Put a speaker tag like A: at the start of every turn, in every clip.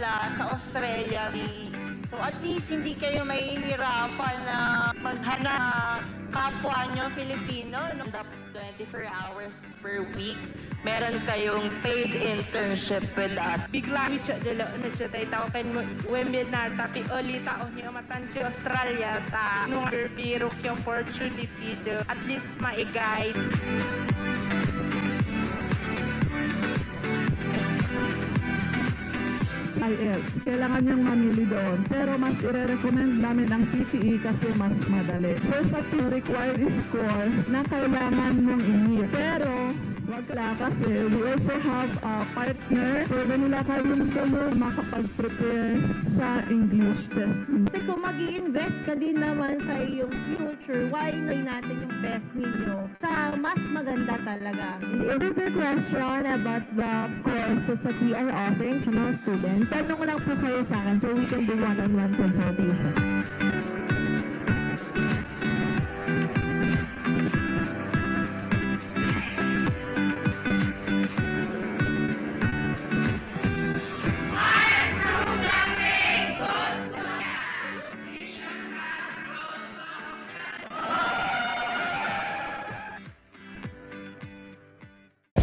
A: nila sa Australia. So at least hindi kayo mahihirapan na maghanap kapwa nyo Filipino. Dapat 24 hours per week. Meron kayong paid internship with us.
B: Bigla mi dala na tayo tao kan women na tapi oli tao niya matanjo Australia ta nung biro yung opportunity to at least ma-guide.
C: IELTS. Kailangan niyang mamili doon. Pero mas i-recommend namin ang PTE kasi mas madali. So sa required score na kailangan mong i-meet. Pero wag ka kasi we also have a partner. Pwede nila kayong tulong makapag-prepare sa English test.
D: Kasi kung mag-i-invest ka din naman sa iyong future, why not natin yung best ninyo sa mas maganda talaga.
E: If there's a question about the courses that we are offering to our students, tanong lang po kayo sa akin so we can do one-on-one consultation.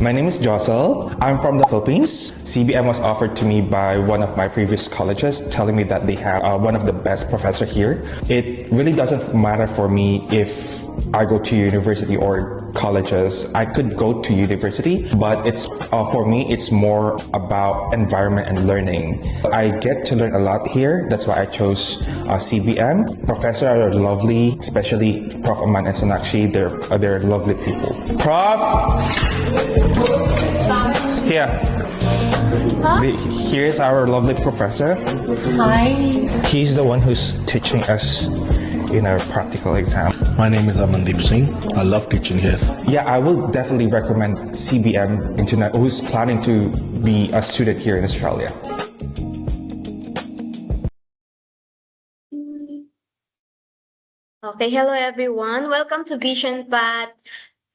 F: My name is Josel. I'm from the Philippines. CBM was offered to me by one of my previous colleges, telling me that they have one of the best professors here. It really doesn't matter for me if I go to university or colleges. I could go to university, but it's for me, it's more about environment and learning. I get to learn a lot here. That's why I chose CBM. Professors are lovely, especially Prof. Aman and Sonakshi. They're lovely people. Prof. Here. Here's our lovely professor.
G: Hi.
F: He's the one who's teaching us in our practical exam.
H: My name is Amandeep Singh. I love teaching here.
F: Yeah, I would definitely recommend CBM Internet, who's planning to be a student here in Australia.
G: Okay, hello everyone. Welcome to Vision Path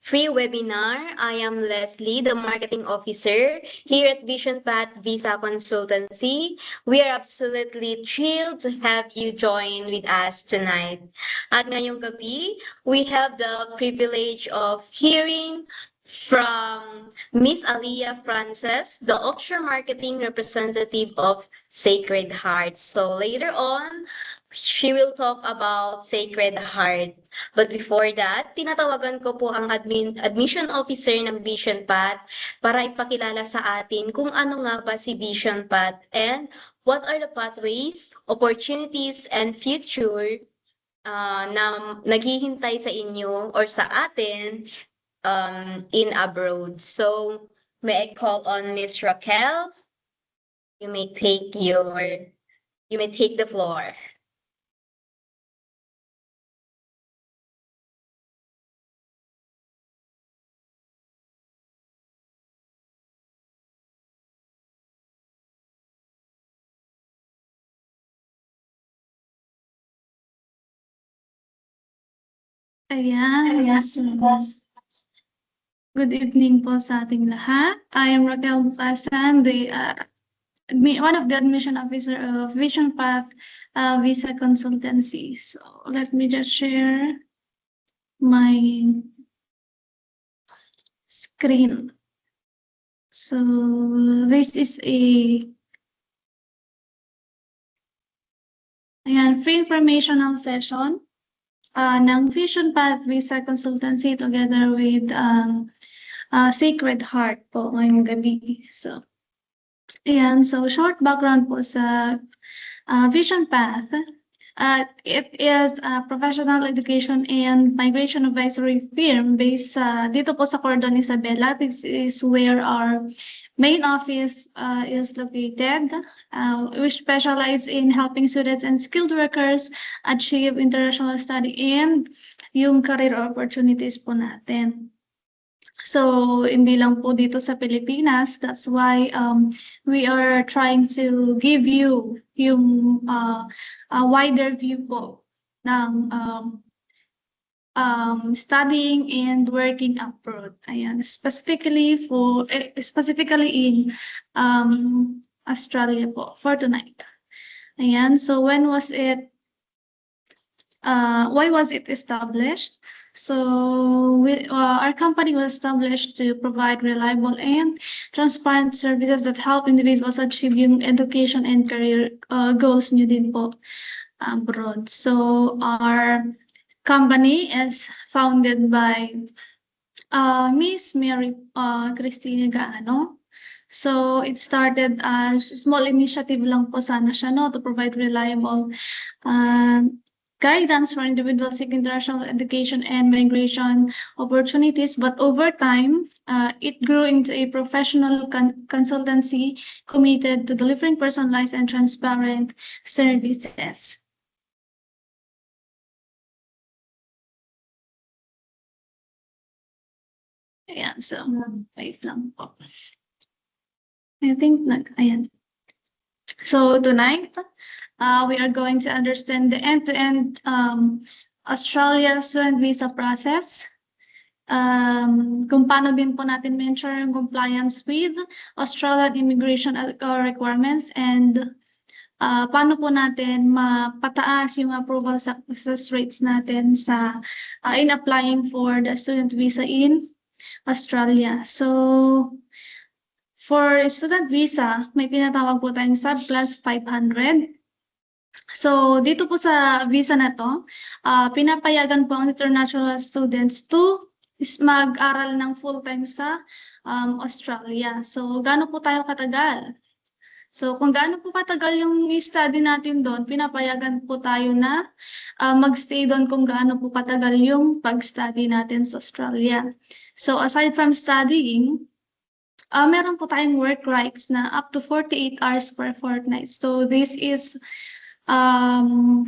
G: free webinar. I am Leslie, the marketing officer here at Vision Path Visa Consultancy. We are absolutely thrilled to have you join with us tonight. At ngayong gabi, we have the privilege of hearing from Miss Aliyah Frances, the offshore marketing representative of Sacred Heart. So later on, she will talk about Sacred Heart. But before that, tinatawagan ko po ang admission officer ng Vision Path para ipakilala sa atin kung ano nga ba si Vision Path and what are the pathways, opportunities, and future na naghihintay sa inyo or sa atin in abroad. So, may I call on Miss Raquel? You may take the floor.
I: Ayan, yes. Good evening po sa ating lahat. I am Raquel Bukasan, one of the admission officer of Vision Path Visa Consultancy. So let me just share my screen. So this is free informational session ng Vision Path Visa Consultancy together with Sacred Heart po ngayong gabi. So, so short background po sa Vision Path. It is a professional education and migration advisory firm based dito po sa Cordon Isabela. This is where our main office is located. We specialize in helping students and skilled workers achieve international study and yung career opportunities po natin. So, hindi lang po dito sa Pilipinas. That's why we are trying to give you yung a wider view po ng studying and working abroad. Ayan, specifically in Australia po for tonight. Ayan, so when was it, why was it established? So our company was established to provide reliable and transparent services that help individuals achieve yung education and career goals nyo din po abroad. So our company is founded by Miss Mary Cristina Gaano. So it started as small initiative lang po sana siya, no, to provide reliable guidance for individuals seeking international education and migration opportunities. But over time, it grew into a professional consultancy committed to delivering personalized and transparent services. Ayan, so wait lang po. I think ayan. So tonight, we are going to understand the end-to-end Australia student visa process. Kung paano din po natin ma-ensure yung compliance with Australian immigration requirements, and paano po natin mapataas yung approval success rates natin sa in applying for the student visa in Australia. So for student visa, may pinatawag po tayong subclass 500. So dito po sa visa na to, pinapayagan po ang international students to mag-aral ng full-time sa Australia. So gaano po tayo katagal? So kung gaano po katagal yung study natin doon, pinapayagan po tayo na mag-stay doon kung gaano po katagal yung pag-study natin sa Australia. So aside from studying, meron po tayong work rights na up to 48 hours per fortnight. So this is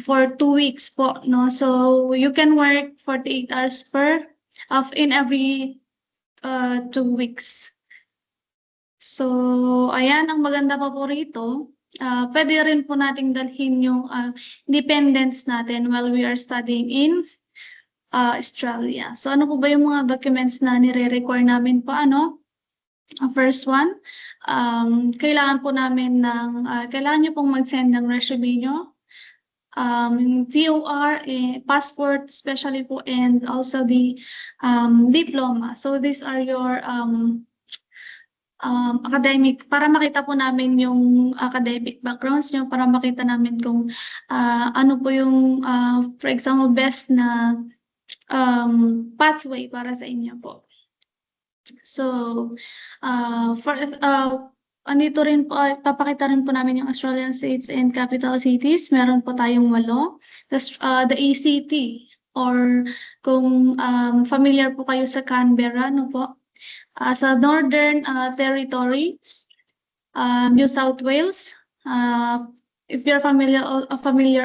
I: for 2 weeks po, no? So you can work 48 hours in every 2 weeks. So ayan, ang maganda pa po rito, pwede rin po nating dalhin yung dependents natin while we are studying in Australia. So ano po ba yung mga documents na nire-require namin pa, ano? First one, kailangan po namin kailangan nyo pong mag-send ng resume nyo, TOR, passport, especially po, and also the diploma. So these are your academic, para makita po namin yung academic backgrounds nyo, para makita namin kung ano po yung, for example, best na pathway para sa inyo po. So, andito rin po, papakita rin po namin yung Australian states and capital cities. Meron po tayong 8. Tapos, the ACT, or kung familiar po kayo sa Canberra, no po? Sa Northern Territory, New South Wales, if you're familiar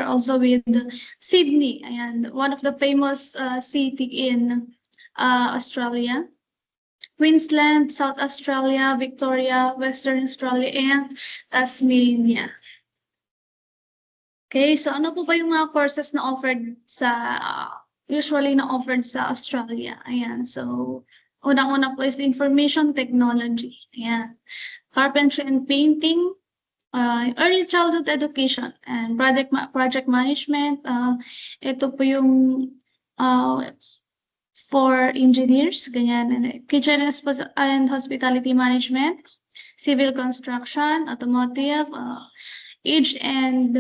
I: also with Sydney, ayan, one of the famous city in Australia. Queensland, South Australia, Victoria, Western Australia, and Tasmania. Okay, so ano po ba yung mga courses na offered usually na offered sa Australia? Ayan, so unang-una po is information technology. Ayan, carpentry and painting, early childhood education, and project management. Ito po yung for engineers, ganyan, and kitchen and hospitality management, civil construction, automotive, age and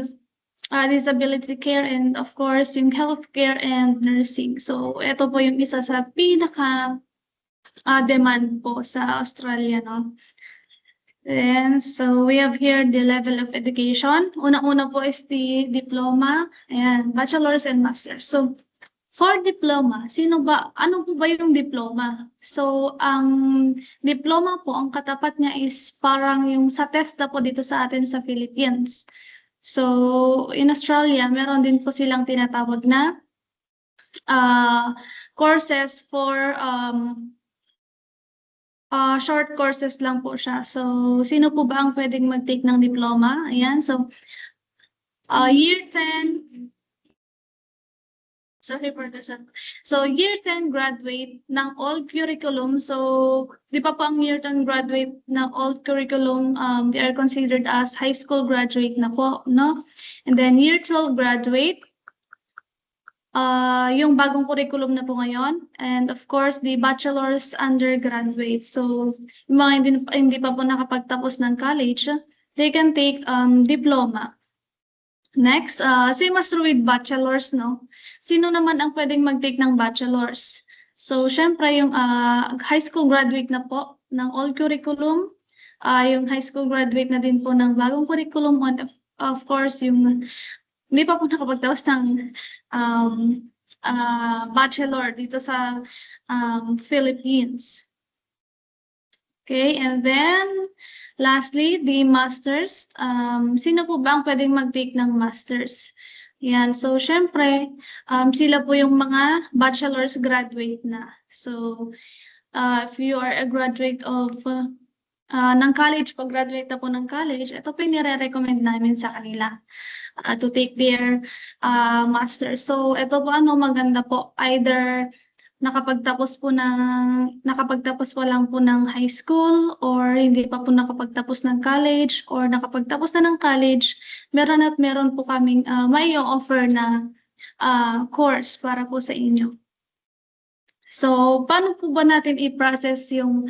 I: disability care, and of course, yung healthcare and nursing. So, ito po yung isa sa pinaka demand po sa Australia, no? Then, so we have here the level of education. Una-una po is the diploma, and bachelor's and master's. So, for diploma, ano po ba yung diploma? So, ang diploma po, ang katapat niya is parang yung sa TESDA po dito sa atin sa Philippines. So, in Australia, meron din po silang tinatawag na courses for short courses lang po siya. So, sino po ba ang pwedeng mag-take ng diploma? Ayan, so, year 10, Sorry for this. So, year 10 graduate ng old curriculum. So, di pa po ang year 10 graduate ng old curriculum, they are considered as high school graduate na po, no? And then, year 12 graduate, yung bagong curriculum na po ngayon. And of course, the bachelor's undergraduate. So, yung mga hindi pa po nakapagtapos ng college, they can take diploma. Next, same as with bachelor's, no? Sino naman ang pwedeng mag-take ng bachelor's? So, syempre, yung high school graduate na po ng old curriculum, yung high school graduate na din po ng bagong curriculum, and of course, yung hindi pa po nakapagtapos ng bachelor dito sa Philippines. Okay, and then lastly, the masters. Sino po ba ang pwedeng mag-take ng masters? Yan, so syempre, sila po yung mga bachelor's graduate na. So, if you are a graduate of ng college, pag-graduate na po ng college, ito po yung nire-recommend namin sa kanila to take their masters. So, ito po maganda po, either nakapagtapos po lang po ng high school, or hindi pa po nakapagtapos ng college, or nakapagtapos na ng college, meron po kaming may offer na course para po sa inyo. So, paano po ba natin i-process yung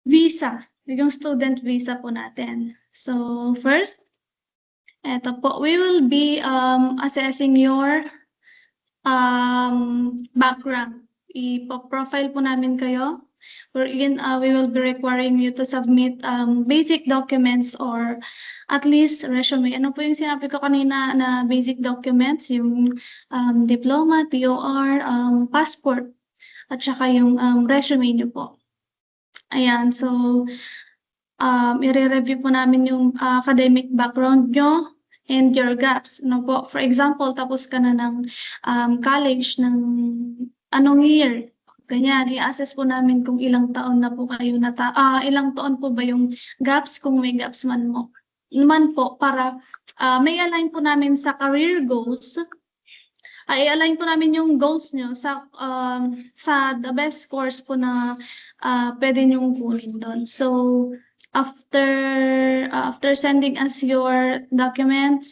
I: visa, yung student visa po natin? So, first, eto po, we will be assessing your background. I-profile po namin kayo. Wherein we will be requiring you to submit basic documents or at least resume. Ano po yung sinabi ko kanina na basic documents? Yung diploma, TOR, passport, at saka yung resume nyo po. Ayan, so i-review po namin yung academic background nyo and your gaps. Ano po? For example, tapos ka na ng college ng anong year? Ganyan, i-assess po namin kung ilang taon na po kayo ilang taon po ba yung gaps, kung may gaps man po, para may align po namin sa career goals. I-align po namin yung goals nyo sa the best course po na pwede nyong kunin doon. So, after sending us your documents,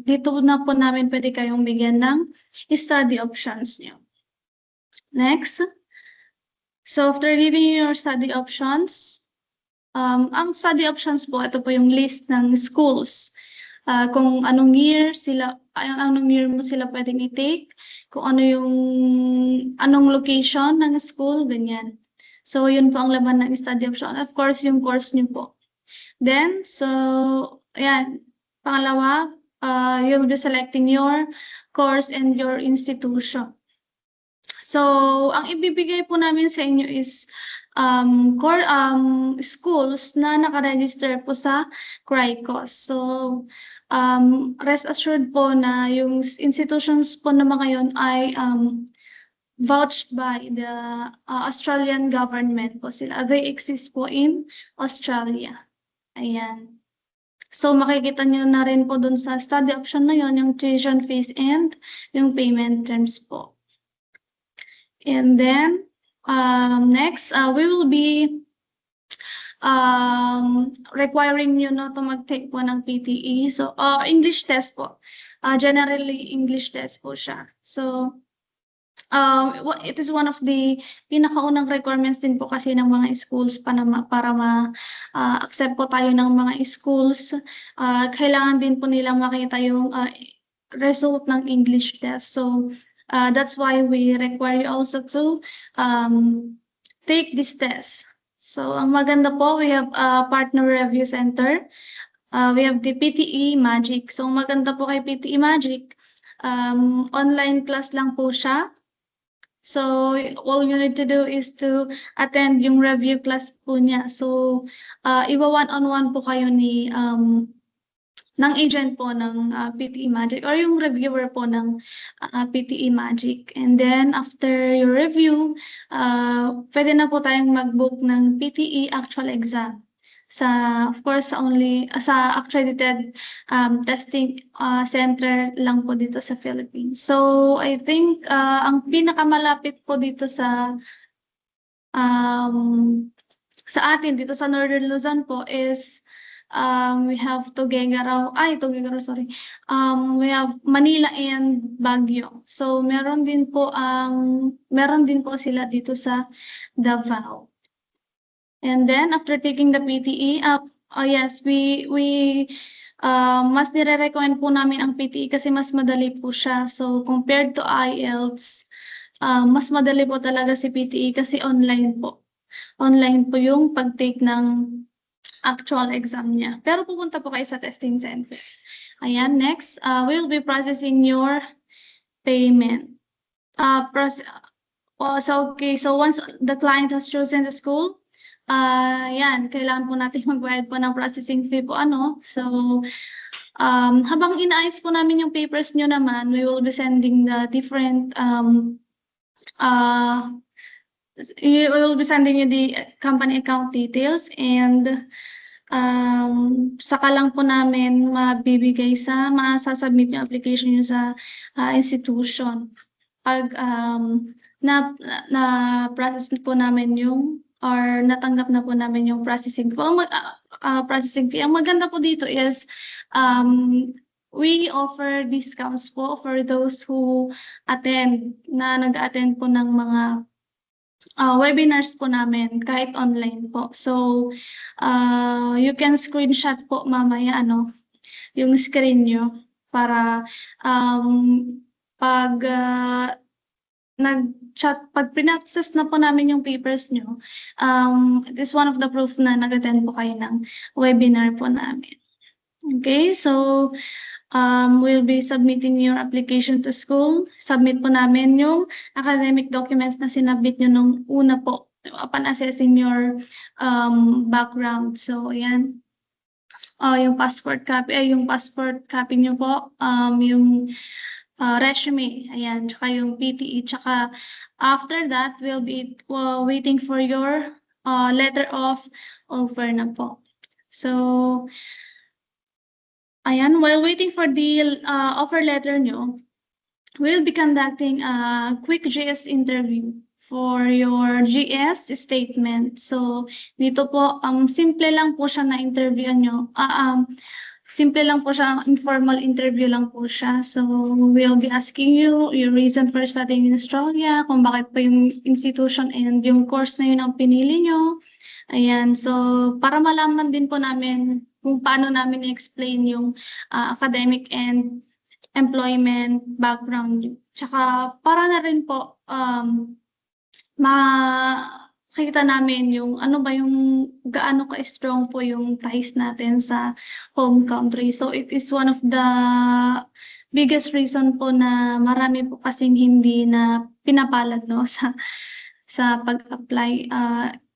I: dito na po namin pwede kayong bigyan ng study options nyo. Next. So, after giving you your study options, ang study options po, ito po yung list ng schools. Kung anong year mo sila pwedeng i-take, kung anong location ng school, ganyan. So, yun po ang laman ng study option. Of course, yung course nyo po. Then, so, ayan. Pangalawa, you'll be selecting your course and your institution. So, ang ibibigay po namin sa inyo is schools na nakaregister po sa CRICOS. So, rest assured po na yung institutions po naman ngayon ay vouched by the Australian government po sila. They exist po in Australia. Ayan. So, makikita nyo na rin po dun sa study option na yon yung tuition fees and yung payment terms po. And then, next, we will be requiring you to mag-take po ng PTE. So, English test po. Generally, English test po siya. So, it is one of the pinakaunang requirements din po kasi ng mga schools para ma-accept po tayo ng mga schools. Kailangan din po nilang makita yung result ng English test. So, that's why we require you also to take this test. So, ang maganda po, we have a partner review center. We have the PTE Magic. So, ang maganda po kay PTE Magic, online class lang po siya. So, all you need to do is to attend yung review class po niya. So, iwa-one-on-one po kayo ng agent po ng PTE Magic or yung reviewer po ng PTE Magic. And then, after your review, pwede na po tayong mag-book ng PTE actual exam. of course, sa accredited testing center lang po dito sa Philippines. So, I think ang pinakamalapit po dito sa atin dito sa Northern Luzon po is we have Tuguegarao, sorry. We have Manila and Baguio. So meron din po sila dito sa Davao. And then after taking the PTE, yes, we mas nire-recommend po namin ang PTE kasi mas madali po siya. So compared to IELTS, mas madali po talaga si PTE kasi online po. Online po yung pag-take ng actual exam niya. Pero pupunta po kayo sa testing center. Ayan, next, we'll be processing your payment. So once the client has chosen the school, yan, kailangan po natin magbayad po ng processing fee po, So, habang inaayos po namin yung papers nyo naman, we will be sending the different, we will be sending you the company account details and saka lang po namin masasubmit yung application nyo sa institution. Pag na-process po namin or natanggap na po namin yung processing fee. Ang maganda po dito is we offer discounts po for those who nag-attend po ng mga webinars po namin kahit online po. So you can screenshot po mamaya yung screen nyo para pag pinaccess na po namin yung papers nyo, it is one of the proof na nag-attend po kayo ng webinar po namin. Okay, so we'll be submitting your application to school. Submit po namin yung academic documents na sinabit nyo nung una po upon assessing your background. So, ayan. Yung passport copy nyo po, yung resume, ayan, tsaka yung PTE, tsaka after that, we'll be waiting for your letter of offer na po. So, ayan, while waiting for the offer letter nyo, we'll be conducting a quick GS interview for your GS statement. So, dito po, simple lang po siya na interview nyo. Simple lang po siya, informal interview lang po siya. So, we'll be asking you your reason for studying in Australia, kung bakit pa yung institution and yung course na yun ang pinili nyo. Ayan, so para malaman din po namin kung paano namin i-explain yung academic and employment background. Tsaka para na rin po makita namin yung gaano ka-strong po yung ties natin sa home country. So it is one of the biggest reason po na marami po kasing hindi na pinapalad sa pag-apply.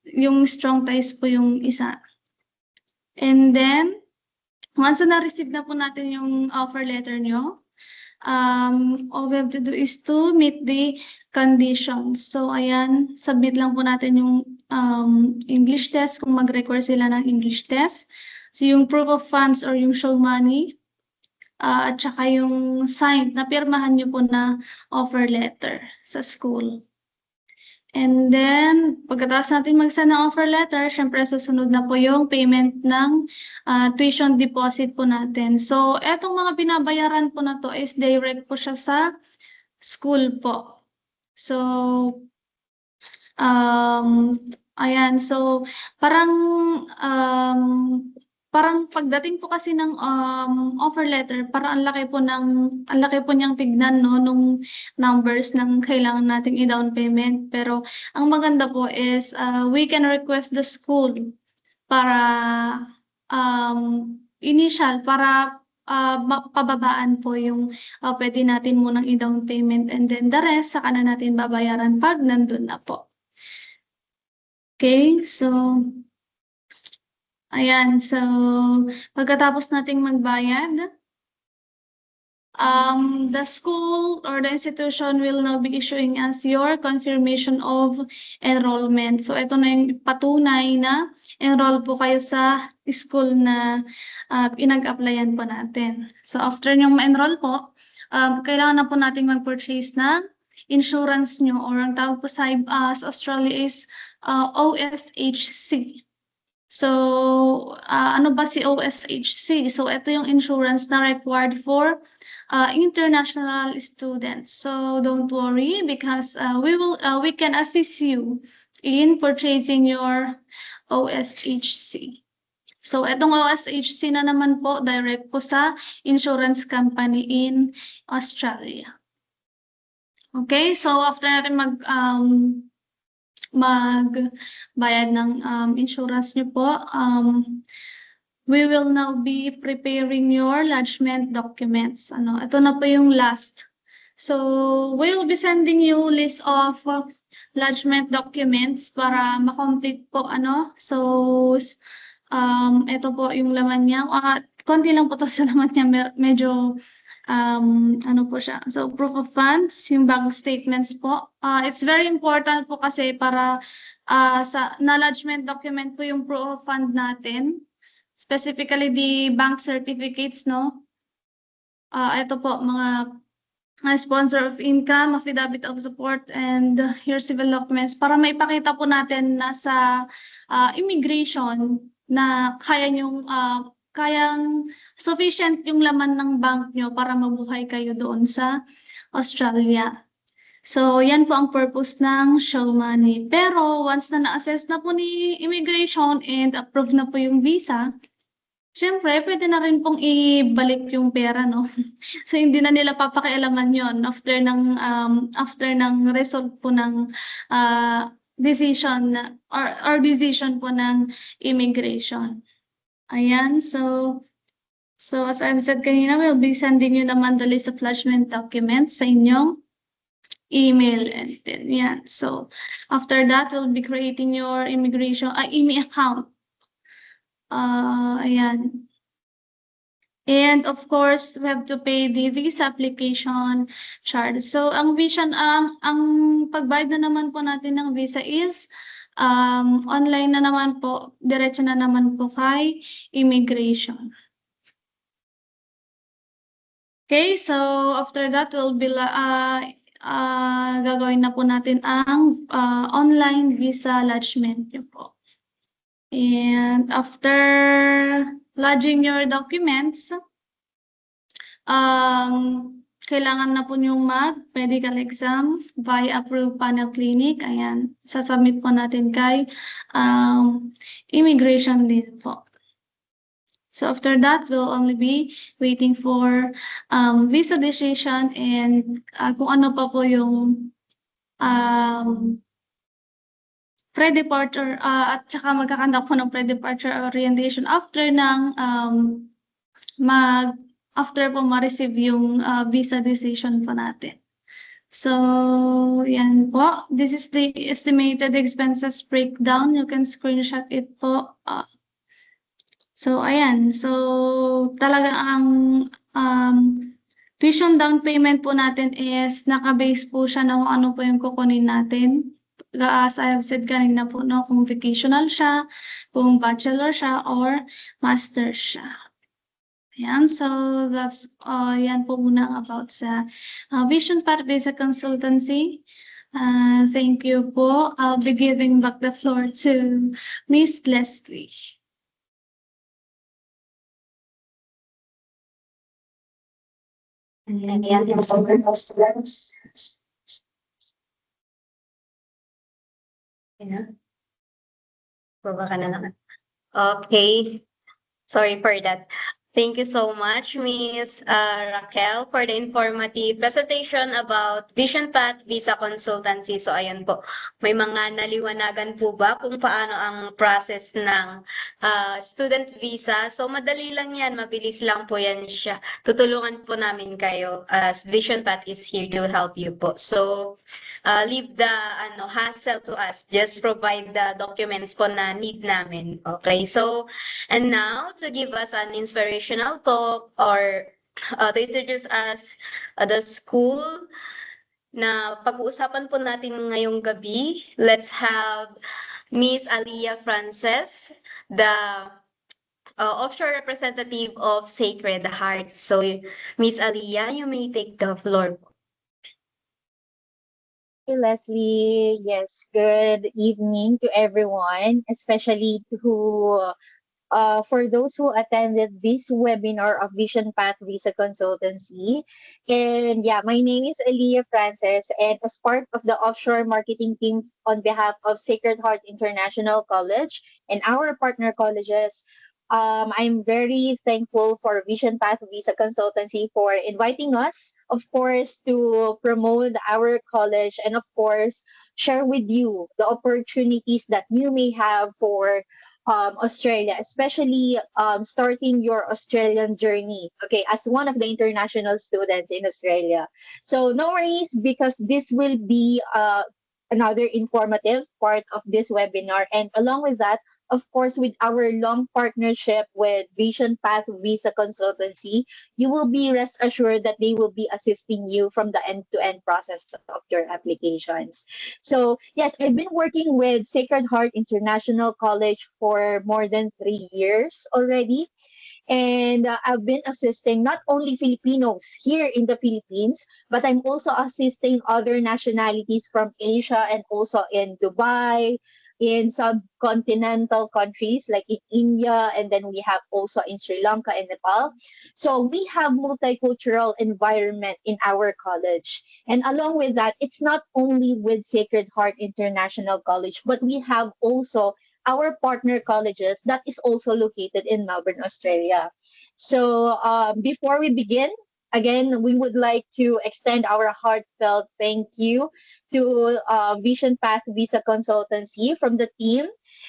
I: Yung strong ties po yung isa. And then, once na-receive na po natin yung offer letter nyo, all we have to do is to meet the conditions. So, ayan, submit lang po natin yung English test kung mag-require sila ng English test. So, yung proof of funds or yung show money, at saka yung sign na pirmahan nyo po na offer letter sa school. And then, pagkatapos natin mag-send ng offer letter, syempre susunod na po yung payment ng tuition deposit po natin. So, etong mga binabayaran po na to is direct po siya sa school po. So, ayan. So, parang pagdating po kasi ng offer letter, parang ang laki po niyang tignan nung numbers ng kailangan nating i-down payment. Pero ang maganda po is we can request the school para initial para pababaan po yung pwede natin munang i-down payment, and then the rest saka na natin babayaran pag nandun na po. Okay, so ayan, so pagkatapos nating magbayad, the school or the institution will now be issuing us your confirmation of enrollment. So ito na yung patunay na enroll po kayo sa school na pinag-applyan po natin. So after nyong ma-enroll po, kailangan na po nating mag-purchase ng insurance nyo, or ang tawag po sa Australia is OSHC. So, ano ba si OSHC? So, ito yung insurance na required for international students. So, don't worry because we can assist you in purchasing your OSHC. So, itong OSHC na naman po, direct po sa insurance company in Australia. Okay, so after natin magbayad ng insurance nyo po, we will now be preparing your lodgement documents. Ito na po yung last. So, we will be sending you list of lodgement documents para makomplete po, So, ito po yung laman niya. Konti lang po ito sa laman niya, medyo po siya. So, proof of funds, yung bank statements po. It's very important po kasi para sa lodgement document po yung proof of fund natin. Specifically, the bank certificates, no? Ito po, mga sponsor of income, affidavit of support, and your civil documents para maipakita po natin na sa immigration na kayang sufficient yung laman ng bank nyo para mabuhay kayo doon sa Australia. So, yan po ang purpose ng show money. Pero, once na na-assess na po ni immigration and approve na po yung visa, syempre, pwede na rin pong ibalik yung pera, no? So, hindi na nila papakialaman yon after ng result po ng decision or decision po ng immigration. Ayan, so as I've said kanina, we'll be sending you naman the list of lodgement documents sa inyong email. And then, yan. So, after that, we'll be creating your immigration, email account. Ayan. And of course, we have to pay the visa application charge. So, ang pagbayad na naman po natin ng visa is online na naman po, diretso na naman po kay immigration. Okay, so after that, we'll be gagawin na po natin ang online visa lodgement nyo po. And after lodging your documents, kailangan na po niyong mag-medical exam via approved panel clinic. Ayan, sasubmit po natin kay immigration din po. So after that, we'll only be waiting for visa decision and kung ano pa po yung pre-departure at saka magkakandak po ng pre-departure orientation after ng after po ma-receive yung visa decision po natin. So, yan po. This is the estimated expenses breakdown. You can screenshot it po. So, ayan. So, talaga ang tuition down payment po natin is naka-base po siya na kung ano po yung kukunin natin. As I have said kanina po, no, kung vocational siya, kung bachelor siya, or master siya. Ayan, so that's yan po muna about sa Vision Path Visa Consultancy. Thank you po. I'll be giving back the floor to Miss Leslie.
G: Ayan, baba ka na naman. Okay. Sorry for that. Thank you so much, Ms. Raquel, for the informative presentation about Vision Path Visa Consultancy. So, ayun po, may mga naliwanagan po ba kung paano ang process ng student visa? So, madali lang yan, mabilis lang po yan siya. Tutulungan po namin kayo as Vision Path is here to help you po. So, leave the hassle to us. Just provide the documents po na need namin. Okay, so, and now, to give us an inspirational talk or to introduce us the school na pag-uusapan po natin ngayong gabi. Let's have Miss Aliyah Frances, the offshore representative of Sacred Heart. So, Miss Aliyah, you may take the floor.
J: Hey, Leslie. Yes, good evening to everyone, especially for those who attended this webinar of Vision Path Visa Consultancy. And yeah, my name is Aliyah Frances, and as part of the offshore marketing team on behalf of Sacred Heart International College and our partner colleges, I'm very thankful for Vision Path Visa Consultancy for inviting us, of course, to promote our college and, of course, share with you the opportunities that you may have for Australia, especially starting your Australian journey, okay, as one of the international students in Australia. So no worries, because this will be another informative part of this webinar. And along with that, of course, with our long partnership with Vision Path Visa Consultancy, you will be rest assured that they will be assisting you from the end-to-end process of your applications. So yes, I've been working with Sacred Heart International College for more than 3 years already. And I've been assisting not only Filipinos here in the Philippines, but I'm also assisting other nationalities from Asia and also in Dubai, in subcontinental countries like in India, and then we have also in Sri Lanka and Nepal. So we have multicultural environment in our college. And along with that, it's not only with Sacred Heart International College, but we have also our partner colleges that is also located in Melbourne, Australia. So before we begin, again, we would like to extend our heartfelt thank you to Vision Path Visa Consultancy from the team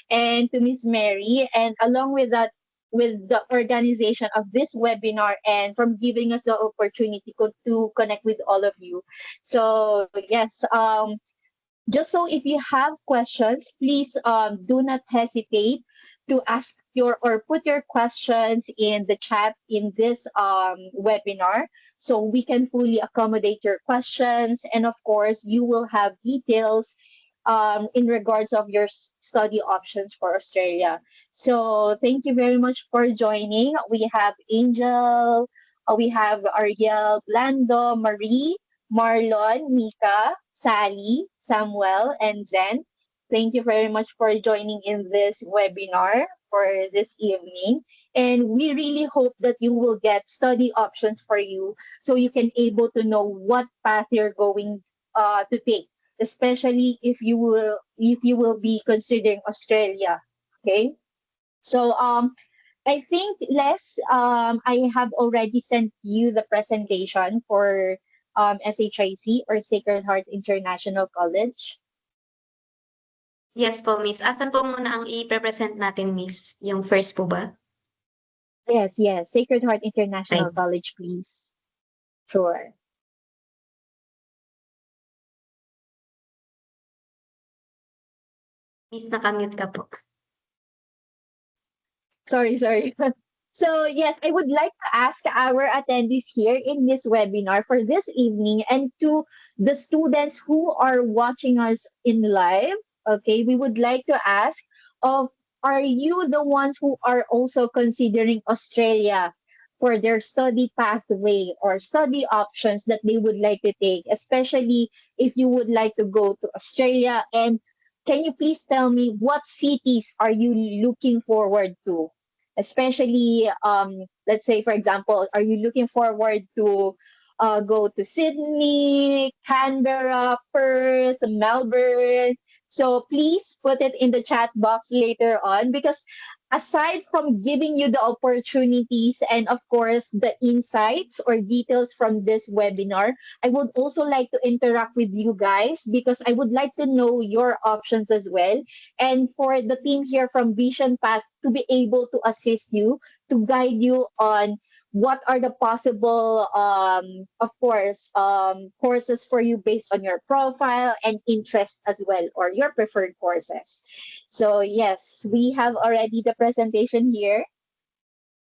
J: and to Miss Mary, and along with that, with the organization of this webinar and from giving us the opportunity to connect with all of you. So yes, just so if you have questions, please do not hesitate to ask or put your questions in the chat in this webinar, so we can fully accommodate your questions. And of course, you will have details in regards of your study options for Australia. So thank you very much for joining. We have Angel, we have Ariel, Blando, Marie, Marlon, Mika, Sally, Samuel, and Zen. Thank you very much for joining in this webinar for this evening. And we really hope that you will get study options for you so you can able to know what path you're going to take, especially if you will be considering Australia. Okay. So I think I have already sent you the presentation for SHIC or Sacred Heart International College.
G: Yes po, Miss. Asan po muna ang i-present natin, Miss? Yung first po ba?
J: Yes, Sacred Heart International College, please. Sure.
G: Miss, nakamute ka po.
J: Sorry. So yes, I would like to ask our attendees here in this webinar for this evening, and to the students who are watching us in live, okay, we would like to ask are you the ones who are also considering Australia for their study pathway or study options that they would like to take, especially if you would like to go to Australia? And can you please tell me what cities are you looking forward to? Especially, let's say, for example, are you looking forward to go to Sydney, Canberra, Perth, Melbourne? So please put it in the chat box later on, because aside from giving you the opportunities and of course the insights or details from this webinar, I would also like to interact with you guys, because I would like to know your options as well. And for the team here from Vision Path to be able to assist you, to guide you on what are the possible, of course, courses for you based on your profile and interest as well, or your preferred courses. So yes, we have already the presentation here.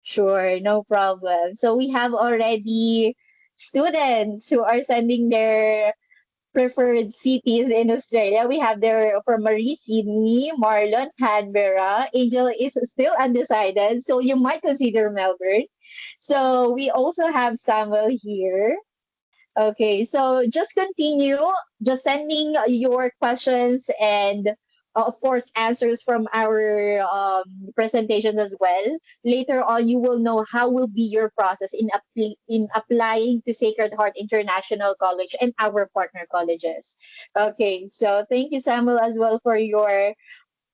J: Sure, no problem. So we have already students who are sending their preferred cities in Australia. We have there for Marie, Sydney, Marlon, Canberra. Angel is still undecided, so you might consider Melbourne. So we also have Samuel here. Okay, so just continue, just sending your questions and of course answers from our presentations as well. Later on, you will know how will be your process in applying to Sacred Heart International College and our partner colleges. Okay, so thank you, Samuel, as well for your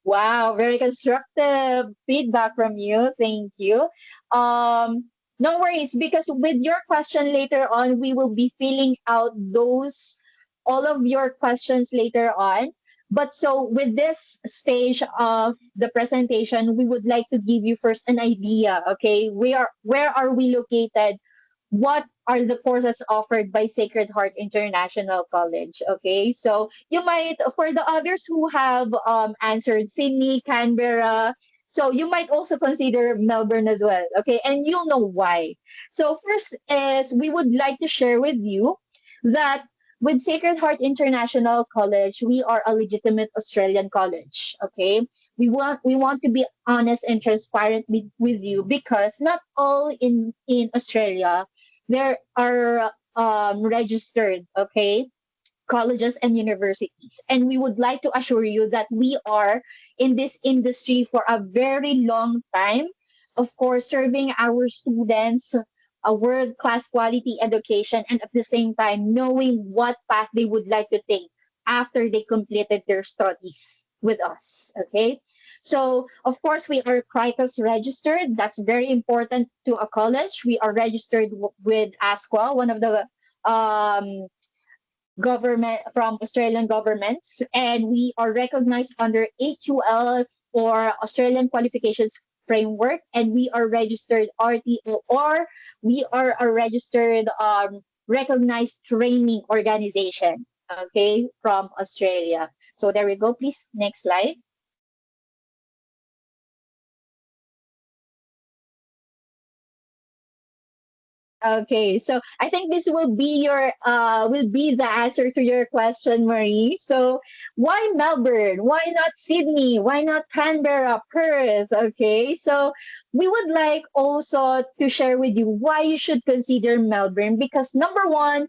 J: wow, very constructive feedback from you. Thank you. No worries, because with your question later on, we will be filling out all of your questions later on. But so with this stage of the presentation, we would like to give you first an idea, okay? Where are we located? What are the courses offered by Sacred Heart International College? Okay, so you might, for the others who have answered Sydney, Canberra, so you might also consider Melbourne as well. Okay, and you'll know why. So first is we would like to share with you that with Sacred Heart International College, we are a legitimate Australian college. Okay, we want to be honest and transparent with you because not all in Australia there are registered, okay, colleges and universities. And we would like to assure you that we are in this industry for a very long time, of course, serving our students a world-class quality education and at the same time knowing what path they would like to take after they completed their studies with us, okay? So, of course, we are CRICAS registered. That's very important to a college. We are registered with ASQA, one of the government from Australian governments, and we are recognized under AQL or Australian Qualifications Framework, and we are registered RTO, or we are a registered recognized training organization, okay, from Australia. So there we go. Please, next slide. Okay, so I think this will be the answer to your question, Marie. So why Melbourne? Why not Sydney? Why not Canberra, Perth? Okay, so we would like also to share with you why you should consider Melbourne because number one,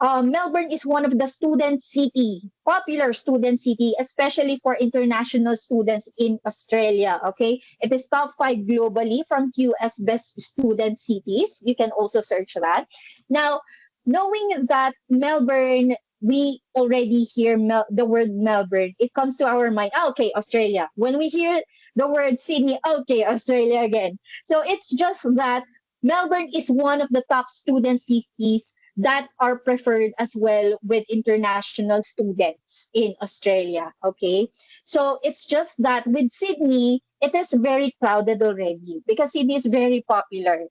J: Melbourne is one of the popular student city, especially for international students in Australia. Okay, it is top 5 globally from QS Best Student Cities. You can also search that. Now, knowing that Melbourne, we already hear the word Melbourne. It comes to our mind. Okay, Australia. When we hear the word Sydney, okay, Australia again. So it's just that Melbourne is one of the top student cities that are preferred as well with international students in Australia, okay? So it's just that with Sydney, it is very crowded already because Sydney is very popular.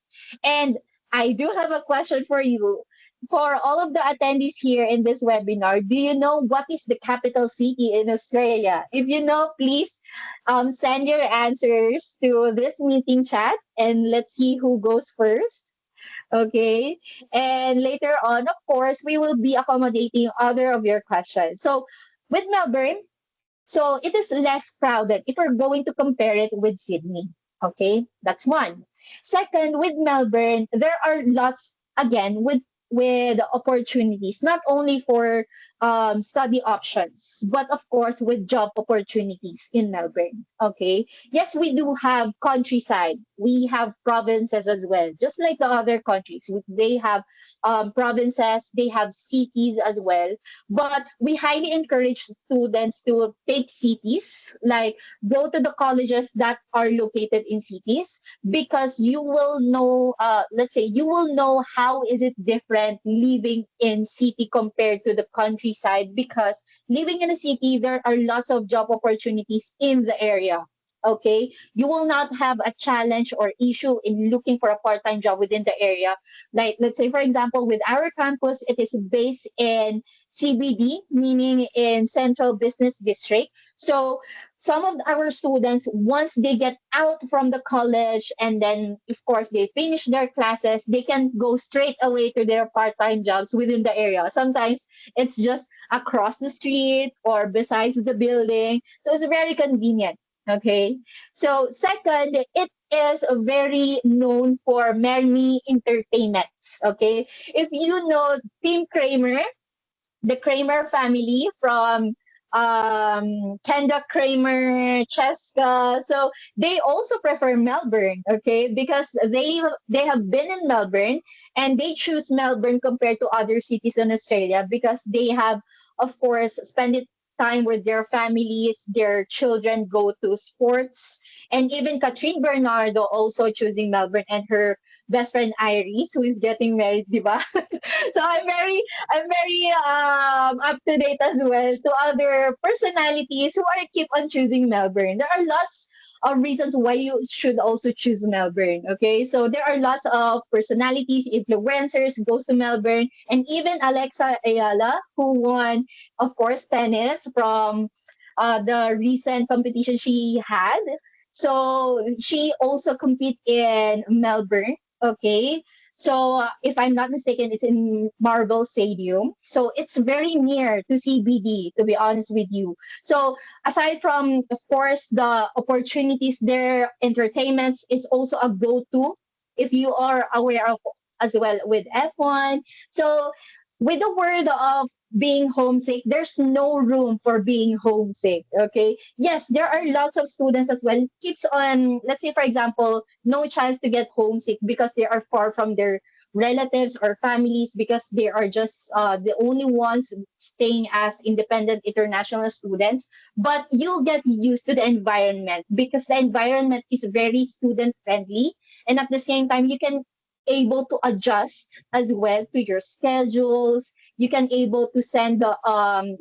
J: And I do have a question for you. For all of the attendees here in this webinar, do you know what is the capital city in Australia? If you know, please send your answers to this meeting chat and let's see who goes first. Okay. And later on, of course, we will be accommodating other of your questions. So with Melbourne, so it is less crowded if we're going to compare it with Sydney. Okay. That's one. Second, with Melbourne, there are lots, again, with opportunities, not only for study options, but of course with job opportunities in Melbourne. Okay. Yes, we do have countryside. We have provinces as well, just like the other countries. They have provinces, they have cities as well. But we highly encourage students to take cities, like go to the colleges that are located in cities, because you will know, let's say, you will know how is it different living in city compared to the countryside, because living in a city, there are lots of job opportunities in the area. Okay, you will not have a challenge or issue in looking for a part-time job within the area. Like, let's say, for example, with our campus, it is based in CBD, meaning in Central Business District. So some of our students, once they get out from the college and then, of course, they finish their classes, they can go straight away to their part-time jobs within the area. Sometimes it's just across the street or besides the building. So it's very convenient. Okay. So second, it is very known for many entertainments. Okay. If you know Team Kramer, the Kramer family from Kenda Kramer, Cheska. So they also prefer Melbourne, okay, because they have been in Melbourne and they choose Melbourne compared to other cities in Australia because they have, of course, spent it time with their families, their children go to sports, and even Catherine Bernardo also choosing Melbourne and her best friend Iris, who is getting married, diba? So I'm very up to date as well to other personalities who are keep on choosing Melbourne. There are lots of reasons why you should also choose Melbourne. Okay, so there are lots of personalities, influencers who goes to Melbourne, and even Alexa Ayala, who won, of course, tennis from the recent competition she had. So she also compete in Melbourne. Okay. So if I'm not mistaken, it's in Marvel Stadium. So it's very near to CBD, to be honest with you. So aside from, of course, the opportunities there, entertainments is also a go-to if you are aware of as well with F1. So with the word of being homesick, there's no room for being homesick. Okay. Yes, there are lots of students as well. Keeps on, let's say, for example, no chance to get homesick because they are far from their relatives or families because they are just the only ones staying as independent international students. But you'll get used to the environment because the environment is very student friendly. And at the same time, you can able to adjust as well to your schedules. You can able to send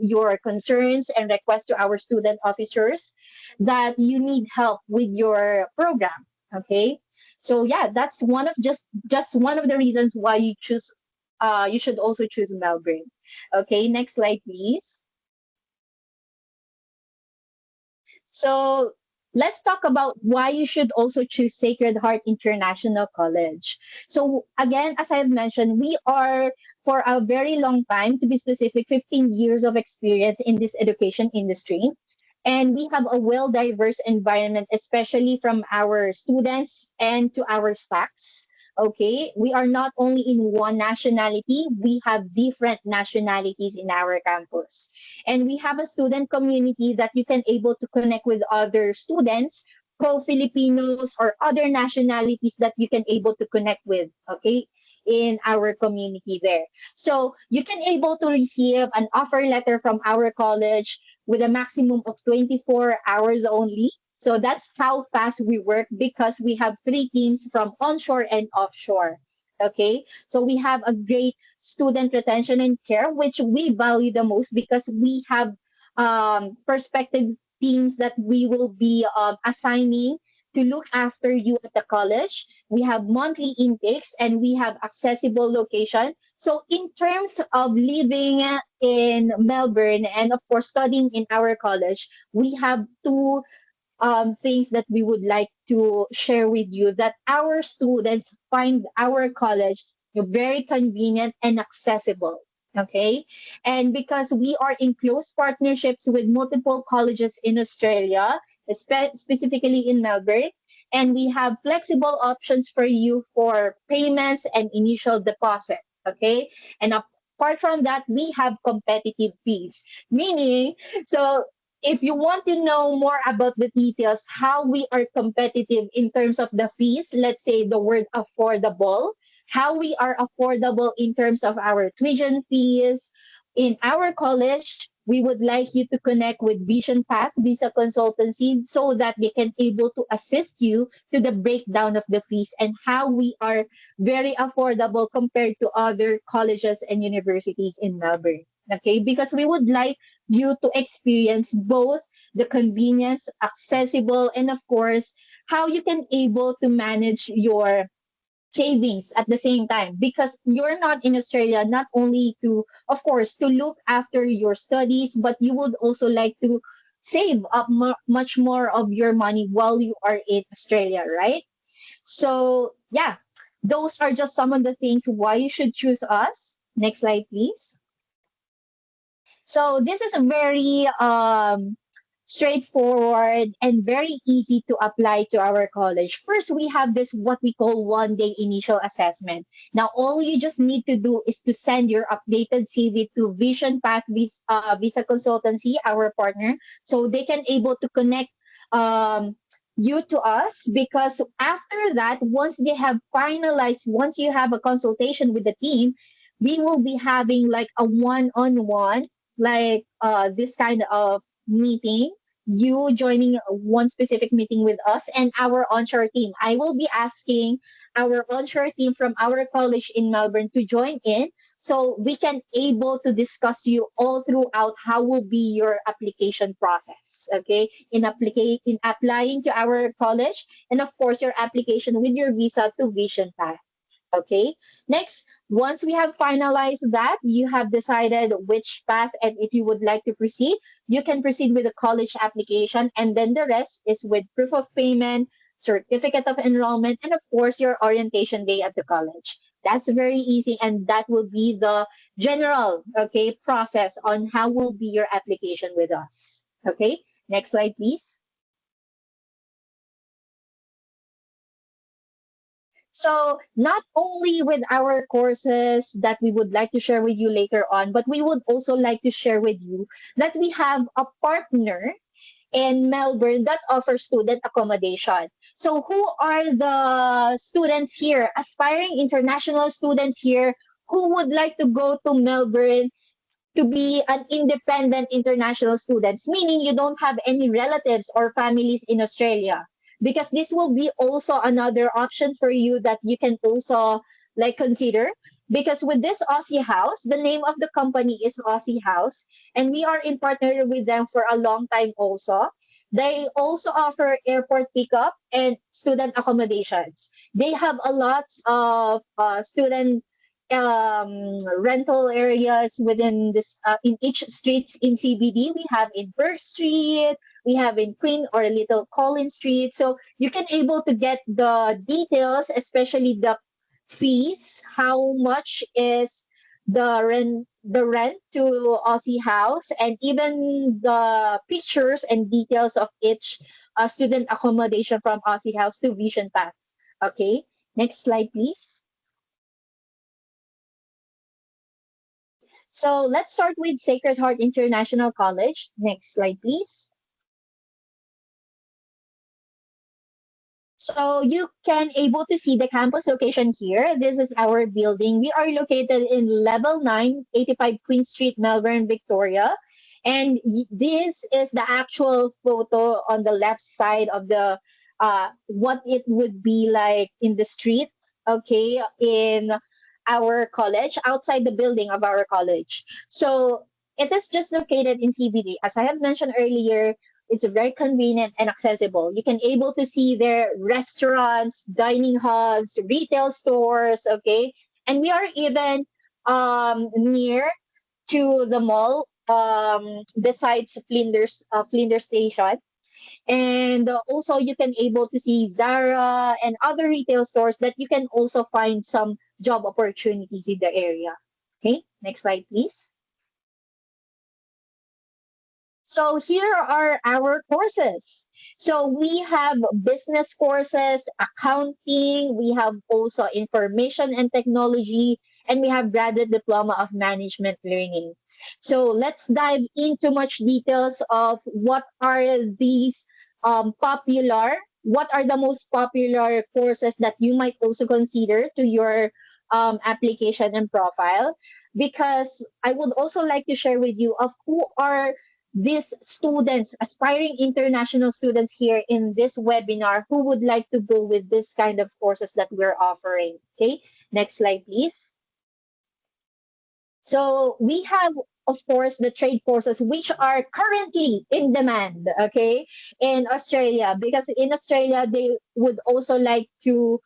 J: your concerns and requests to our student officers that you need help with your program. Okay, so yeah, that's one of just one of the reasons why you choose. You should also choose Melbourne. Okay, next slide, please. So let's talk about why you should also choose Sacred Heart International College. So again, as I've mentioned, we are for a very long time, to be specific, 15 years of experience in this education industry. And we have a well-diverse environment, especially from our students and to our staffs. Okay, we are not only in one nationality, we have different nationalities in our campus. And we have a student community that you can able to connect with other students, co-Filipinos or other nationalities that you can able to connect with, okay, in our community there. So you can able to receive an offer letter from our college with a maximum of 24 hours only. So that's how fast we work because we have 3 teams from onshore and offshore. Okay, so we have a great student retention and care, which we value the most because we have perspective teams that we will be assigning to look after you at the college. We have monthly intakes and we have accessible location. So in terms of living in Melbourne and of course studying in our college, we have 2 things that we would like to share with you that our students find our college very convenient and accessible. Okay, and because we are in close partnerships with multiple colleges in Australia, specifically in Melbourne, and we have flexible options for you for payments and initial deposit. Okay, and apart from that, we have competitive fees, meaning so if you want to know more about the details, how we are competitive in terms of the fees, let's say the word affordable, how we are affordable in terms of our tuition fees in our college, we would like you to connect with Vision Path Visa Consultancy so that they can able to assist you to the breakdown of the fees and how we are very affordable compared to other colleges and universities in Melbourne. Okay, because we would like you to experience both the convenience, accessible, and of course, how you can able to manage your savings at the same time because you're not in Australia not only to of course to look after your studies but you would also like to save up much more of your money while you are in Australia, right? So yeah, those are just some of the things why you should choose us. Next slide, please. So this is a very straightforward and very easy to apply to our college. First, we have this what we call 1-day initial assessment. Now, all you just need to do is to send your updated CV to Vision Path Visa Consultancy, our partner, so they can able to connect you to us, because after that, once they have finalized, once you have a consultation with the team, we will be having like a one-on-one, like this kind of meeting, you joining one specific meeting with us and our onshore team. I will be asking our onshore team from our college in Melbourne to join in, so we can able to discuss you all throughout how will be your application process, okay, in applying to our college, and of course your application with your visa to Vision Path. Okay, next, once we have finalized that, you have decided which path and if you would like to proceed, you can proceed with the college application, and then the rest is with proof of payment, certificate of enrollment, and of course your orientation day at the college. That's very easy, and that will be the general, okay, process on how will be your application with us. Okay, next slide, please. So not only with our courses that we would like to share with you later on, but we would also like to share with you that we have a partner in Melbourne that offers student accommodation. So who are the students here, aspiring international students here, who would like to go to Melbourne to be an independent international students, meaning you don't have any relatives or families in Australia? Because this will be also another option for you that you can also like consider. Because with this Aussie House, the name of the company is Aussie House, and we are in partner with them for a long time also. They also offer airport pickup and student accommodations. They have a lot of student rental areas within this in each streets in CBD. We have in Burke Street, we have in Queen or Little Collins Street. So you can able to get the details, especially the fees, how much is the rent to Aussie House, and even the pictures and details of each student accommodation from Aussie House to Vision Path. Okay, next slide, please. So let's start with Sacred Heart International College. Next slide, please. So you can able to see the campus location here. This is our building. We are located in level 9, 85 Queen Street, Melbourne, Victoria. And this is the actual photo on the left side of the what it would be like in the street, okay, in our college, outside the building of our college. So it is just located in CBD. As I have mentioned earlier, it's very convenient and accessible. You can able to see their restaurants, dining hubs, retail stores, okay? And we are even near to the mall, besides Flinders Station. And also you can able to see Zara and other retail stores that you can also find some job opportunities in the area. Okay, next slide, please. So here are our courses. So we have business courses, accounting, we have also information and technology, and we have graduate diploma of management learning. So let's dive into much details of what are these what are the most popular courses that you might also consider to your application and profile, because I would also like to share with you of who are these students, aspiring international students here in this webinar, who would like to go with this kind of courses that we're offering. Okay, next slide, please. So we have, of course, the trade courses, which are currently in demand, okay, in Australia, because in Australia, they would also like to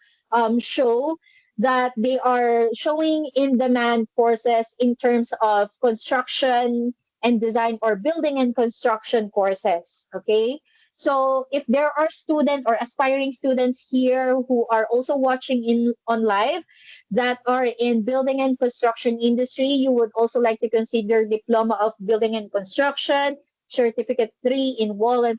J: show that they are showing in demand courses in terms of construction, and design or building and construction courses. Okay. So if there are students or aspiring students here who are also watching on live that are in building and construction industry, you would also like to consider Diploma of Building and Construction, Certificate 3 in Wall and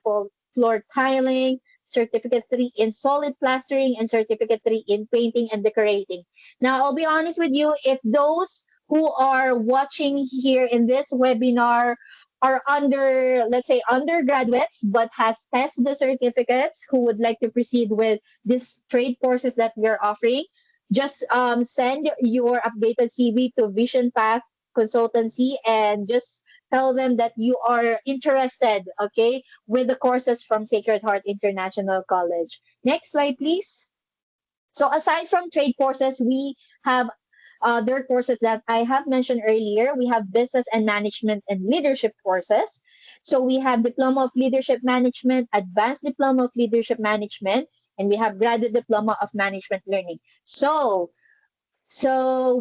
J: Floor Tiling, Certificate 3 in Solid Plastering, and Certificate 3 in Painting and Decorating. Now, I'll be honest with you, if those who are watching here in this webinar are under, let's say, undergraduates, but has tested the certificates who would like to proceed with these trade courses that we are offering, just send your updated CV to Vision Path Consultancy and just tell them that you are interested, okay, with the courses from Sacred Heart International College. Next slide, please. So aside from trade courses, we have other courses that I have mentioned earlier. We have business and management and leadership courses. So we have Diploma of Leadership Management, Advanced Diploma of Leadership Management, and we have Graduate Diploma of Management Learning. So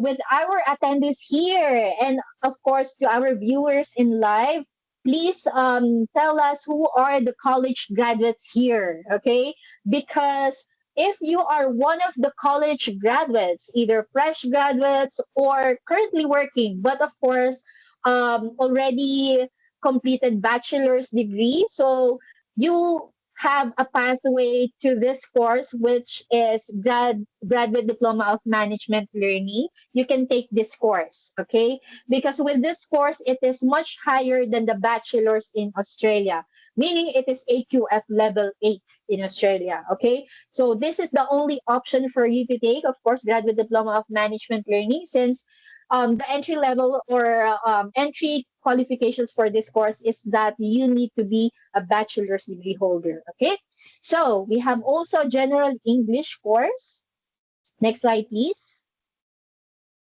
J: with our attendees here, and of course to our viewers in live, please tell us who are the college graduates here, okay? Because if you are one of the college graduates, either fresh graduates or currently working, but of course already completed bachelor's degree, so you have a pathway to this course, which is Graduate Diploma of Management Learning. You can take this course, okay? Because with this course, it is much higher than the bachelor's in Australia, meaning it is AQF level 8 in Australia, okay? So this is the only option for you to take, of course, Graduate Diploma of Management Learning, since the entry level or entry qualifications for this course is that you need to be a bachelor's degree holder, okay? So we have also general English course. Next slide, please.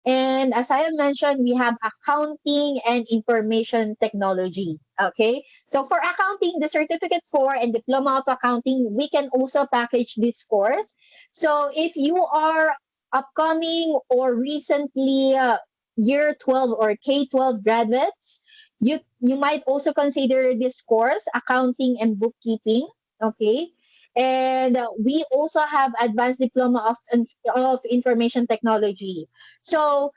J: And as I have mentioned, we have accounting and information technology, okay? So for accounting, the certificate 4 and diploma of accounting, we can also package this course. So if you are upcoming or recently year 12 or K-12 graduates, you might also consider this course, accounting and bookkeeping, okay? And we also have advanced diploma of information technology. So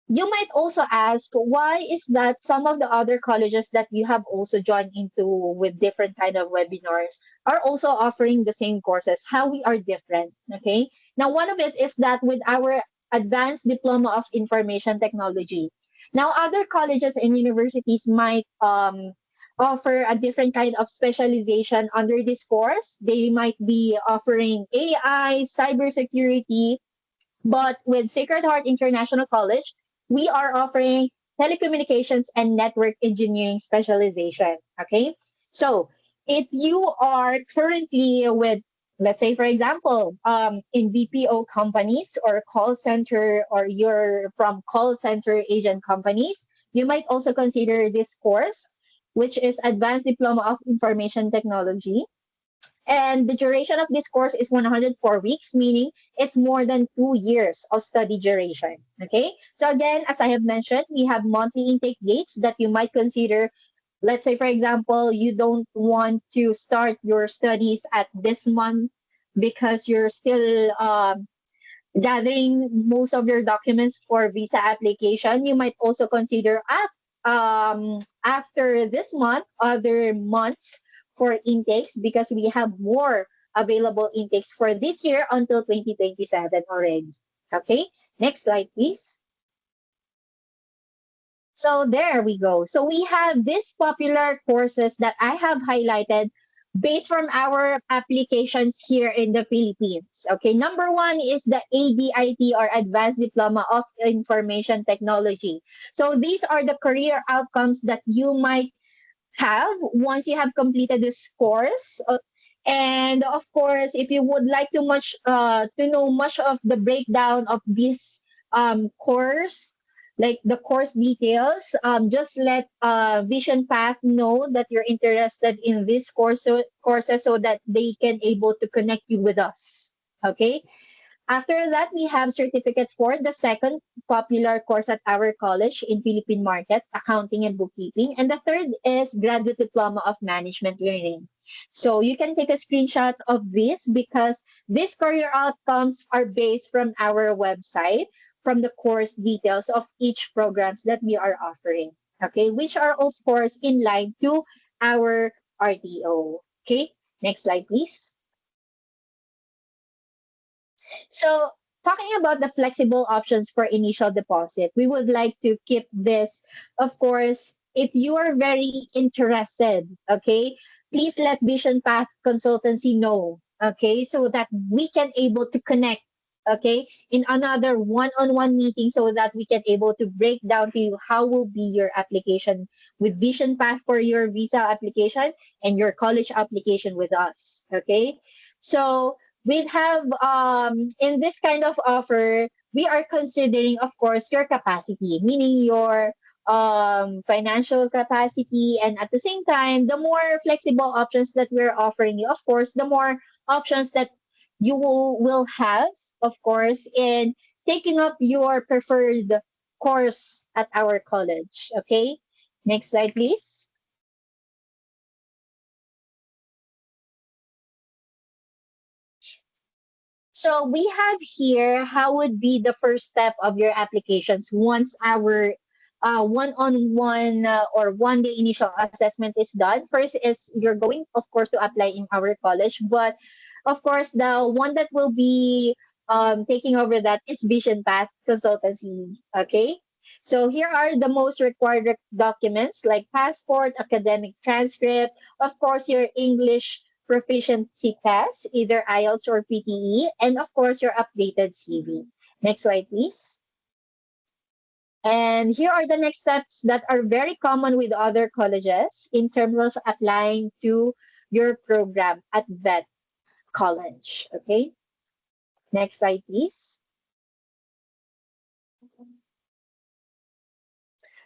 J: you might also ask, why is that some of the other colleges that you have also joined into with different kind of webinars are also offering the same courses? How we are different, okay? Now, one of it is that with our advanced diploma of information technology. Now, other colleges and universities might offer a different kind of specialization under this course. They might be offering AI, cybersecurity, but with Sacred Heart International College, we are offering telecommunications and network engineering specialization, okay? So if you are currently with, let's say, for example, in BPO companies or call center, or you're from call center agent companies, you might also consider this course, which is Advanced Diploma of Information Technology. And the duration of this course is 104 weeks, meaning it's more than 2 years of study duration, okay? So again, as I have mentioned, we have monthly intake dates that you might consider. Let's say, for example, you don't want to start your studies at this month because you're still gathering most of your documents for visa application. You might also consider after this month, other months for intakes, because we have more available intakes for this year until 2027 already. Okay, next slide, please. So there we go. So we have these popular courses that I have highlighted based from our applications here in the Philippines. Okay, number one is the ADIT, or Advanced Diploma of Information Technology. So these are the career outcomes that you might have once you have completed this course. And of course, if you would like to know much of the breakdown of this course, like the course details, just let Vision Path know that you're interested in this courses so that they can able to connect you with us. Okay. After that, we have certificate for the second popular course at our college in Philippine market, accounting and bookkeeping. And the third is graduate diploma of management learning. So you can take a screenshot of this because these career outcomes are based from our website, from the course details of each programs that we are offering. Okay, which are of course in line to our RTO. Okay, next slide, please. So talking about the flexible options for initial deposit, we would like to keep this, of course, if you are very interested, okay, please let Vision Path Consultancy know, okay, so that we can able to connect, okay, in another one-on-one meeting so that we can able to break down to you how will be your application with Vision Path for your visa application and your college application with us, okay? So we have in this kind of offer, we are considering, of course, your capacity, meaning your financial capacity, and at the same time, the more flexible options that we're offering you, of course, the more options that you will have, of course, in taking up your preferred course at our college. Okay, next slide, please. So we have here how would be the first step of your applications once our one-on-one or one-day initial assessment is done. First is you're going, of course, to apply in our college, but of course, the one that will be taking over that is Vision Path Consultancy. Okay. So here are the most required documents like passport, academic transcript, of course, your English proficiency test, either IELTS or PTE, and of course, your updated CV. Next slide, please. And here are the next steps that are very common with other colleges in terms of applying to your program at VET College. Okay. Next slide, please.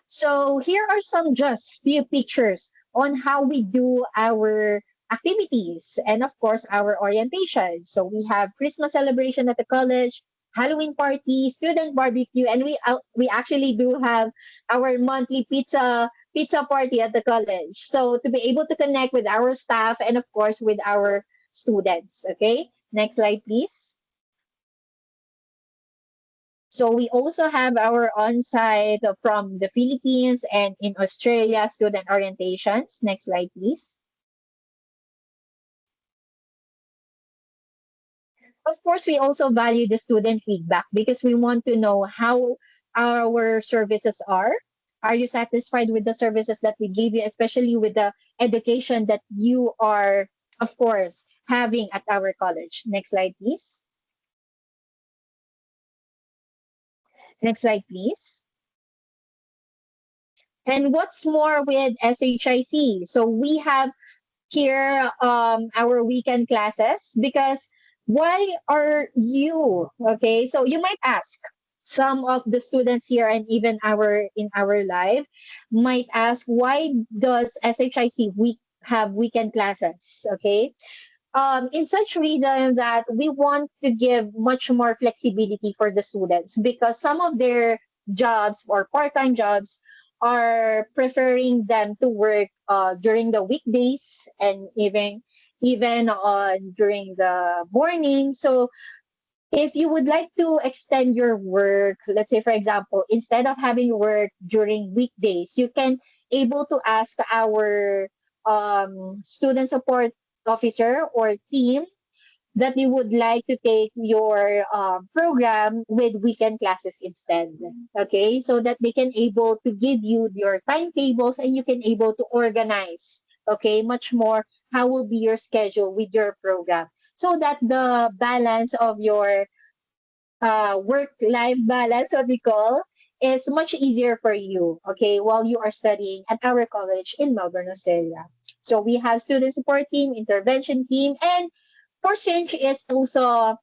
J: So here are some just few pictures on how we do our activities and of course our orientation. So we have Christmas celebration at the college, Halloween party, student barbecue, and we actually do have our monthly pizza party at the college. So to be able to connect with our staff and of course with our students. Okay, next slide, please. So we also have our on-site from the Philippines and in Australia student orientations. Next slide, please. Of course, we also value the student feedback because we want to know how our services are. Are you satisfied with the services that we give you, especially with the education that you are, of course, having at our college? Next slide, please. Next slide, please. And what's more with SHIC? So we have here our weekend classes because why are you, okay? So you might ask, some of the students here and even in our live might ask, why does SHIC have weekend classes, okay? In such reason that we want to give much more flexibility for the students because some of their jobs or part-time jobs are preferring them to work during the weekdays and even during the morning. So if you would like to extend your work, let's say for example, instead of having work during weekdays, you can able to ask our student support officer or team that you would like to take your program with weekend classes instead. Okay, so that they can able to give you your timetables and you can able to organize, okay, much more how will be your schedule with your program so that the balance of your work-life balance, what we call, is much easier for you, okay, while you are studying at our college in Melbourne, Australia. So we have student support team, intervention team, and for Cinch is also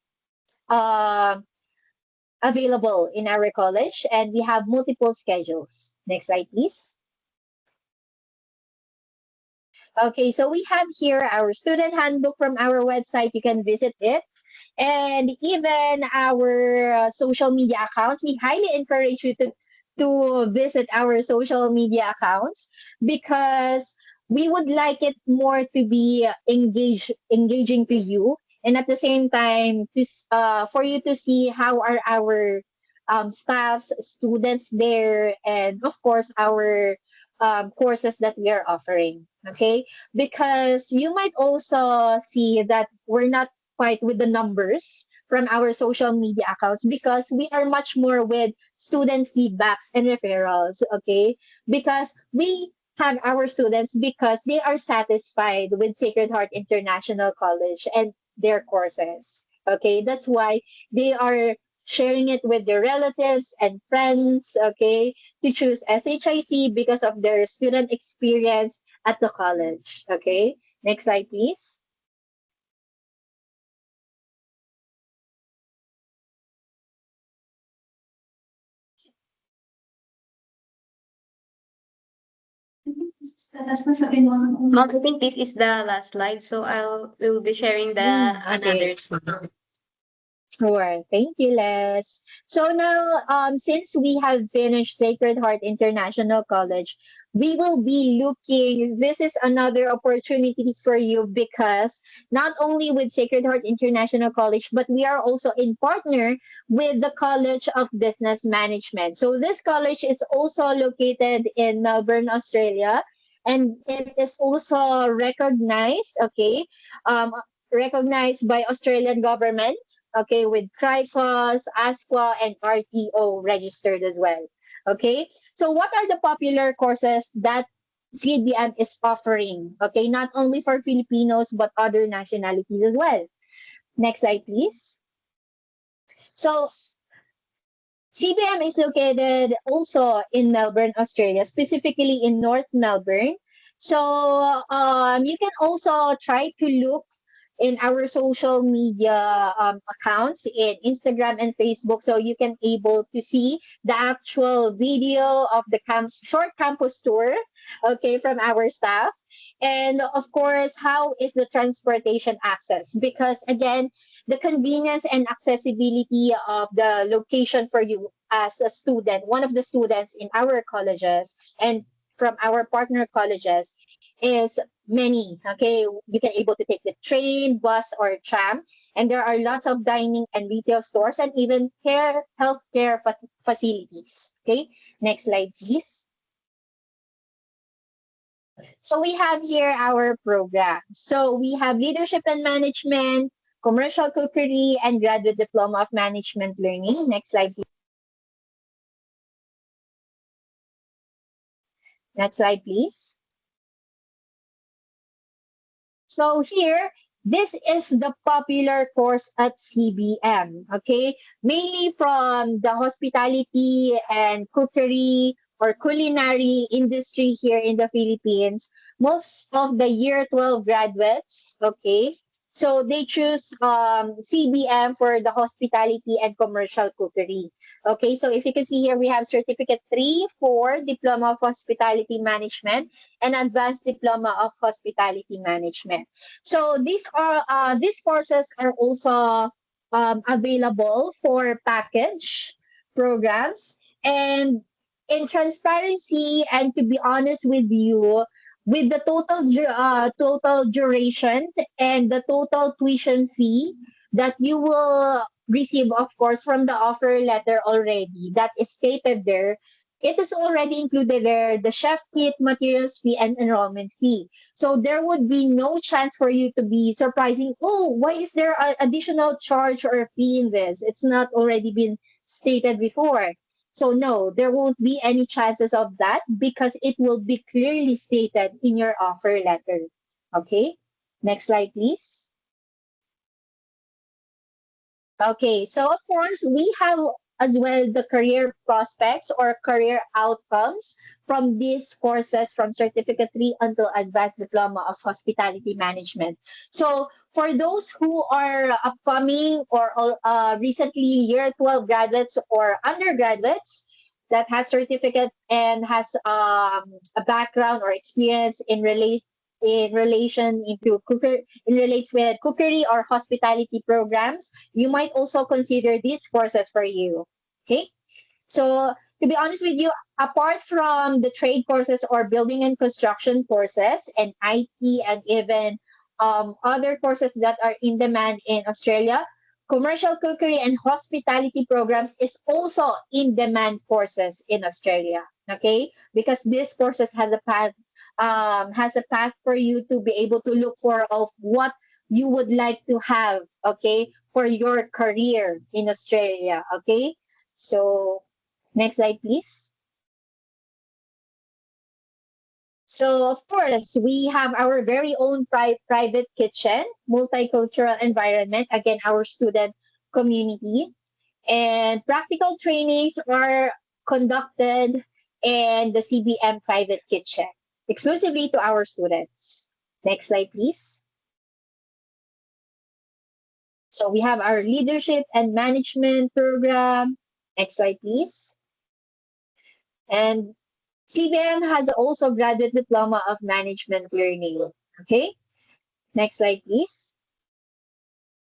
J: available in our college, and we have multiple schedules. Next slide, please. Okay, so we have here our student handbook from our website. You can visit it. and even our social media accounts. We highly encourage you to visit our social media accounts because we would like it more to be engaging to you, and at the same time for you to see how are our staffs, students there, and of course our courses that we are offering. Okay, because you might also see that we're not quite with the numbers from our social media accounts because we are much more with student feedbacks and referrals. Okay, because we have our students because they are satisfied with Sacred Heart International College and their courses. Okay, that's why they are sharing it with their relatives and friends, okay, to choose SHIC because of their student experience at the college. Okay, next slide, please.
G: Mom, I think this is the last slide, so we'll be sharing the
J: Okay.
G: another slide.
J: Sure. Thank you, Les. So now, since we have finished Sacred Heart International College, we will be looking, this is another opportunity for you because not only with Sacred Heart International College, but we are also in partner with the College of Business Management. So this college is also located in Melbourne, Australia, and it is also recognized, okay, um, recognized by Australian government, okay, with CRICOS, ASQA, and RTO registered as well. Okay, so what are the popular courses that CBM is offering? Okay, not only for Filipinos but other nationalities as well. Next slide, please. So CBM is located also in Melbourne, Australia, specifically in North Melbourne. So you can also try to look in our social media accounts in Instagram and Facebook, so you can able to see the actual video of the short campus tour, okay, from our staff. And of course, how is the transportation access? Because again, the convenience and accessibility of the location for you as a student, one of the students in our colleges and from our partner colleges is many. Okay, you can able to take the train, bus, or tram, and there are lots of dining and retail stores and even healthcare facilities. Okay, next slide, please. So we have here our program. So we have leadership and management, commercial cookery, and graduate diploma of management learning. Next slide, please. Next slide, please. So here, this is the popular course at CBM, okay? Mainly from the hospitality and cookery or culinary industry here in the Philippines. Most of the year 12 graduates, okay? So they choose CBM for the hospitality and commercial cookery. Okay, so if you can see here, we have Certificate 3 for Diploma of Hospitality Management and Advanced Diploma of Hospitality Management. So these courses are also available for package programs. And in transparency and to be honest with you, with the total duration and the total tuition fee that you will receive, of course, from the offer letter already, that is stated there, it is already included there, the chef kit, materials fee, and enrollment fee. So there would be no chance for you to be surprising, oh, why is there an additional charge or fee in this? It's not already been stated before. So no, there won't be any chances of that because it will be clearly stated in your offer letter. Okay, next slide, please. Okay, so of course, we have as well the career prospects or career outcomes from these courses from Certificate 3 until Advanced Diploma of Hospitality Management. So for those who are upcoming or recently year 12 graduates or undergraduates that has certificate and has a background or experience in in relation into relates with cookery or hospitality programs, you might also consider these courses for you. Okay, so to be honest with you, apart from the trade courses or building and construction courses and IT and even other courses that are in demand in Australia, commercial cookery and hospitality programs is also in demand courses in Australia. Okay, because this courses has a path for you to be able to look for of what you would like to have, okay, for your career in Australia. Okay, so next slide, please. So, of course, we have our very own private kitchen, multicultural environment, again, our student community. And practical trainings are conducted in the CBM private kitchen, exclusively to our students. Next slide, please. So we have our leadership and management program. Next slide, please. And CBM has also graduate diploma of management learning. Okay, next slide, please.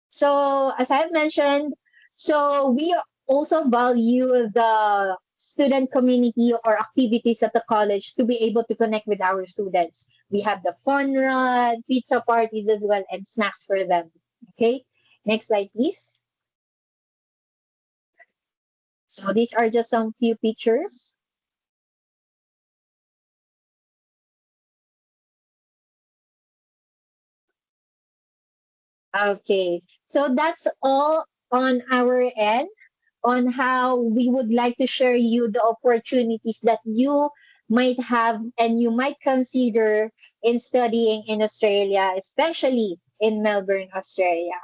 J: So as I've mentioned, so we also value the student community or activities at the college to be able to connect with our students. We have the fun run, pizza parties as well, and snacks for them. Okay, next slide, please. So these are just some few pictures. Okay, so that's all on our end on how we would like to share you the opportunities that you might have and you might consider in studying in Australia, especially in Melbourne, Australia.